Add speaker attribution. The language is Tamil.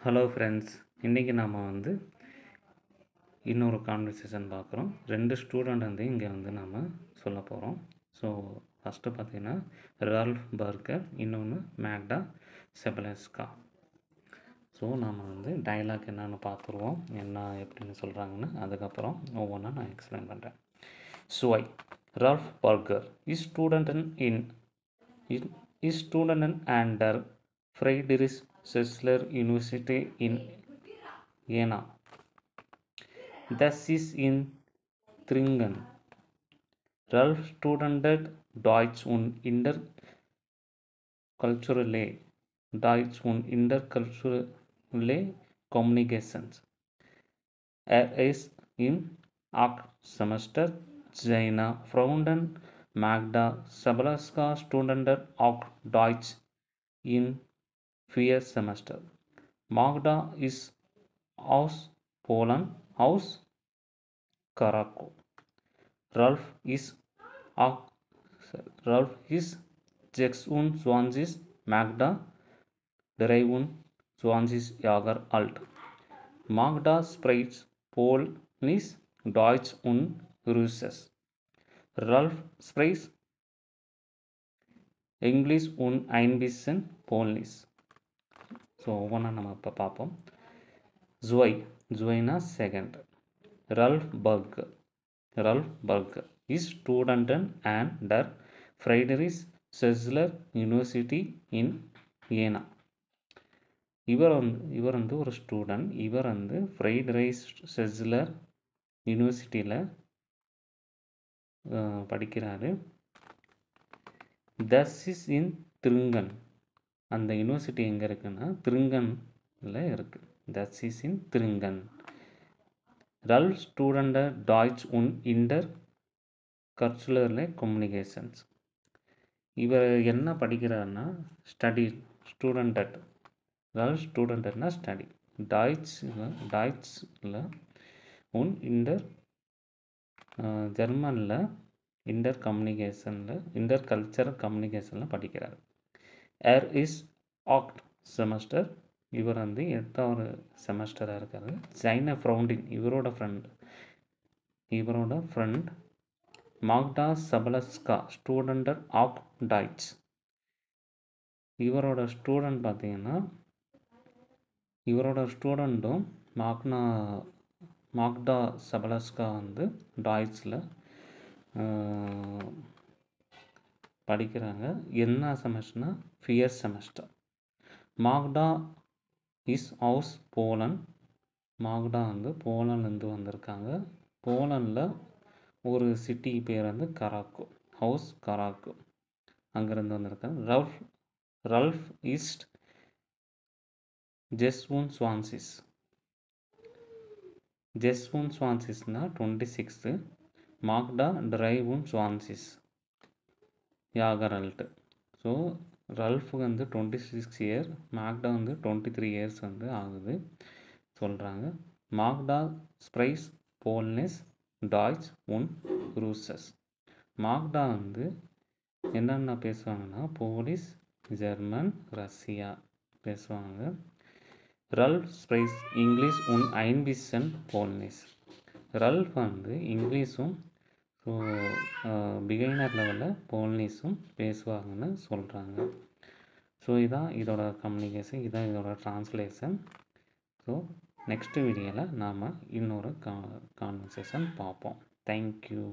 Speaker 1: ஹலோ ஃப்ரெண்ட்ஸ், இன்றைக்கி நாம் இன்னொரு கான்வர்சேஷன் பார்க்குறோம். 2 ஸ்டூடெண்ட் இங்கே நாம் சொல்ல போகிறோம். ஸோ ஃபஸ்ட்டு பார்த்திங்கன்னா ரால்ஃப் பர்கர், இன்னொன்று மேக்டா செபலஸ்கா. ஸோ நாம் டயலாக் என்னென்னு பார்த்துருவோம், என்ன எப்படின்னு சொல்கிறாங்கன்னு. அதுக்கப்புறம் ஒவ்வொன்றா நான் எக்ஸ்பிளைன் பண்ணுறேன். சுவை. Ralph Burger is student under Friedrich Sessler University in Jena. Das ist in Thüringen. Ralf studiert Deutsch und interkulturelle Communications. Ist im 8. Semester. Seine Freundin Magda Sablaska studiert auch Deutsch in 4. Semester. Magda ist aus Polen, aus Krakow. Ralf ist 26, Magda 23 Jahre alt. Magda spricht Polnisch, Deutsch und Russisch. Ralf spricht Englisch und ein bisschen Polnisch. So ஒவ்வொன்றா நம்ம இப்போ பார்ப்போம். ஜுவைனா second. Ralph Burger is student under Friedrich Schiller university in Jena. இவர் ஒரு ஸ்டூடெண்ட். இவர் ஃப்ரைடரிச் செஸ்லர் யூனிவர்சிட்டியில் படிக்கிறாரு. This is in Thuringen. அந்த யூனிவர்சிட்டி எங்கே இருக்குன்னா திருங்கனில் இருக்குது. That's is in Thuringen. Ralph student டாய்ச் உன் இன்டர் கல்ச்சுரல் கம்யூனிகேஷன்ஸ். இவர் என்ன படிக்கிறாருன்னா ஸ்டடி. ரல்ஃப் ஸ்டூடெண்ட்னா ஸ்டடி. டாய்ச்சில் உன் ஜெர்மனில் இன்டர் கல்ச்சரல் கம்யூனிகேஷனில் படிக்கிறார். Is 8th semester. இவர் 8வது செமஸ்டராக இருக்கார். சைன ஃப்ரௌண்டின் இவரோட friend Magda Sabalska student of டாய்ச். இவரோட ஸ்டூடெண்ட் பார்த்திங்கன்னா ஸ்டூடெண்ட்டும் மாக்டா சபலஸ்கா டாய்ச்சில் படிக்கிறாங்க. என்ன செமஸ்டர்னா 4th செமஸ்டர். மாக்டா இஸ் ஹவுஸ் போலன். மாக்டா போலன்லேருந்து வந்திருக்காங்க. போலனில் ஒரு சிட்டி பேர் கராக்கோ. ஹவுஸ் கராக்கோ, அங்கேருந்து வந்திருக்காங்க. ரல்ஃப் இஸ்ட் ஜெஸ்வுன் ஸ்வான்சிஸ்னா 26. Magda ட்ரைவுன் ஸ்வான்சிஸ் யாகரல்ட். So ரல்ஃபுக்கு 26 year, Magda 23 years ஆகுது சொல்கிறாங்க. மாக்டா ஸ்ப்ரைஸ் போல்னிஸ் டாய்ச் உன் ரூசஸ். மாக்டா என்னென்ன பேசுவாங்கன்னா போலிஷ், ஜெர்மன், ரஷ்யா பேசுவாங்க. ரல்ஃப் ஸ்ப்ரைஸ் இங்கிலீஷ் உன் ஐன்பிஷன் போல்னிஸ். ரல்ஃப் இங்கிலீஷும் ஸோ பிகைனர் லெவலில் போல்னிஸும் பேசுவாங்கன்னு சொல்கிறாங்க. ஸோ இதான் இதோட கம்யூனிகேஷன், இதான் இதோட ட்ரான்ஸ்லேஷன். ஸோ நெக்ஸ்ட் வீடியோவில் நாம் இன்னொரு கான்வர்சேஷன் பார்ப்போம். தேங்க்யூ.